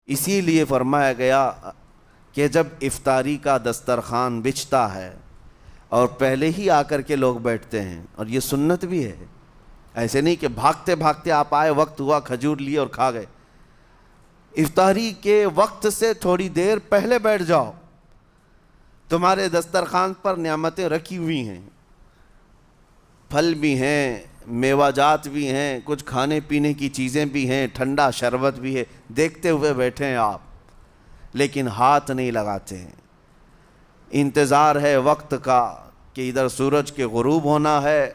اسی لیے فرمایا گیا کہ جب افطاری کا دسترخوان بچھتا ہے اور پہلے ہی آ کر کے لوگ بیٹھتے ہیں، اور یہ سنت بھی ہے، ایسے نہیں کہ بھاگتے بھاگتے آپ آئے، وقت ہوا، کھجور لیے اور کھا گئے۔ افطاری کے وقت سے تھوڑی دیر پہلے بیٹھ جاؤ، تمہارے دسترخوان پر نعمتیں رکھی ہوئی ہیں، پھل بھی ہیں، میوہ جات بھی ہیں، کچھ کھانے پینے کی چیزیں بھی ہیں، ٹھنڈا شربت بھی ہے، دیکھتے ہوئے بیٹھے ہیں آپ، لیکن ہاتھ نہیں لگاتے ہیں۔ انتظار ہے وقت کا کہ ادھر سورج کے غروب ہونا ہے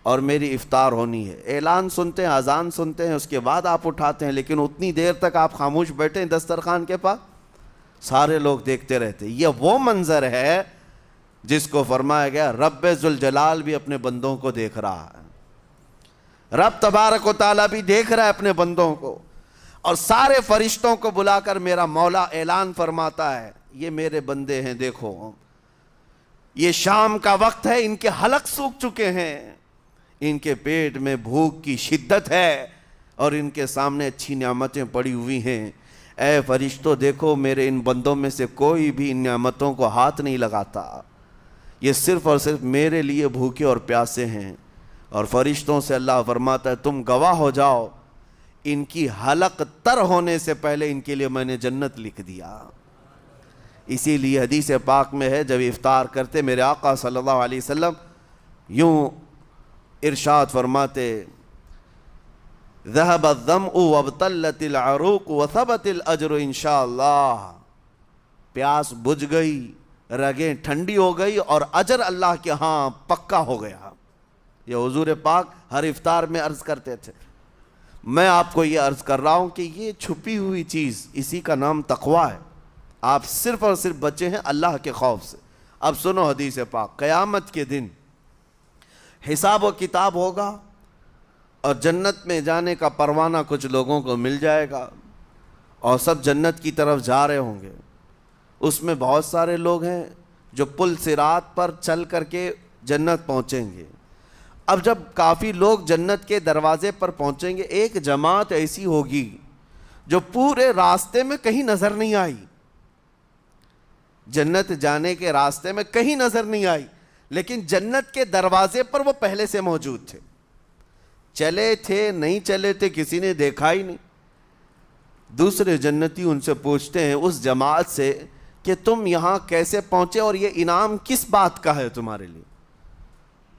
اور میری افطار ہونی ہے، اعلان سنتے ہیں، اذان سنتے ہیں، اس کے بعد آپ اٹھاتے ہیں، لیکن اتنی دیر تک آپ خاموش بیٹھے ہیں دسترخوان کے پاس، سارے لوگ دیکھتے رہتے۔ یہ وہ منظر ہے جس کو فرمایا گیا رب ذوالجلال بھی اپنے بندوں کو دیکھ رہا ہے، رب تبارک و تعالیٰ بھی دیکھ رہا ہے اپنے بندوں کو، اور سارے فرشتوں کو بلا کر میرا مولا اعلان فرماتا ہے یہ میرے بندے ہیں، دیکھو یہ شام کا وقت ہے، ان کے حلق سوکھ چکے ہیں، ان کے پیٹ میں بھوک کی شدت ہے اور ان کے سامنے اچھی نعمتیں پڑی ہوئی ہیں، اے فرشتوں دیکھو میرے ان بندوں میں سے کوئی بھی ان نعمتوں کو ہاتھ نہیں لگاتا، یہ صرف اور صرف میرے لیے بھوکے اور پیاسے ہیں۔ اور فرشتوں سے اللہ فرماتا ہے تم گواہ ہو جاؤ، ان کی حلق تر ہونے سے پہلے ان کے لیے میں نے جنت لکھ دیا۔ اسی لیے حدیث پاک میں ہے جب افطار کرتے میرے آقا صلی اللہ علیہ وسلم یوں ارشاد فرماتے ذهب الظمأ وابتلت العروق وثبت الاجر انشاءاللہ، پیاس بجھ گئی، رگیں ٹھنڈی ہو گئی اور اجر اللہ کے ہاں پکا ہو گیا۔ یہ حضور پاک ہر افطار میں عرض کرتے تھے۔ میں آپ کو یہ عرض کر رہا ہوں کہ یہ چھپی ہوئی چیز، اسی کا نام تقویٰ ہے، آپ صرف اور صرف بچے ہیں اللہ کے خوف سے۔ اب سنو حدیث پاک، قیامت کے دن حساب و کتاب ہوگا اور جنت میں جانے کا پروانہ کچھ لوگوں کو مل جائے گا اور سب جنت کی طرف جا رہے ہوں گے۔ اس میں بہت سارے لوگ ہیں جو پل صراط پر چل کر کے جنت پہنچیں گے۔ اب جب کافی لوگ جنت کے دروازے پر پہنچیں گے، ایک جماعت ایسی ہوگی جو پورے راستے میں کہیں نظر نہیں آئی، جنت جانے کے راستے میں کہیں نظر نہیں آئی، لیکن جنت کے دروازے پر وہ پہلے سے موجود تھے، چلے تھے نہیں چلے تھے کسی نے دیکھا ہی نہیں۔ دوسرے جنتی ان سے پوچھتے ہیں اس جماعت سے کہ تم یہاں کیسے پہنچے اور یہ انعام کس بات کا ہے تمہارے لیے؟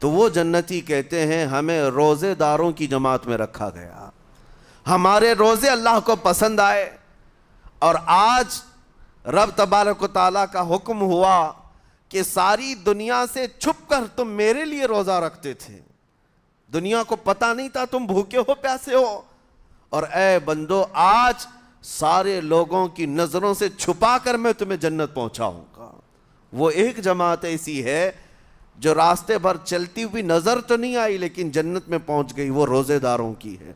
تو وہ جنتی کہتے ہیں ہمیں روزے داروں کی جماعت میں رکھا گیا، ہمارے روزے اللہ کو پسند آئے، اور آج رب تبارک و تعالیٰ کا حکم ہوا کہ ساری دنیا سے چھپ کر تم میرے لیے روزہ رکھتے تھے، دنیا کو پتہ نہیں تھا تم بھوکے ہو پیاسے ہو، اور اے بندو آج سارے لوگوں کی نظروں سے چھپا کر میں تمہیں جنت پہنچاؤں گا۔ وہ ایک جماعت ایسی ہے جو راستے بھر چلتی ہوئی نظر تو نہیں آئی لیکن جنت میں پہنچ گئی، وہ روزے داروں کی ہے۔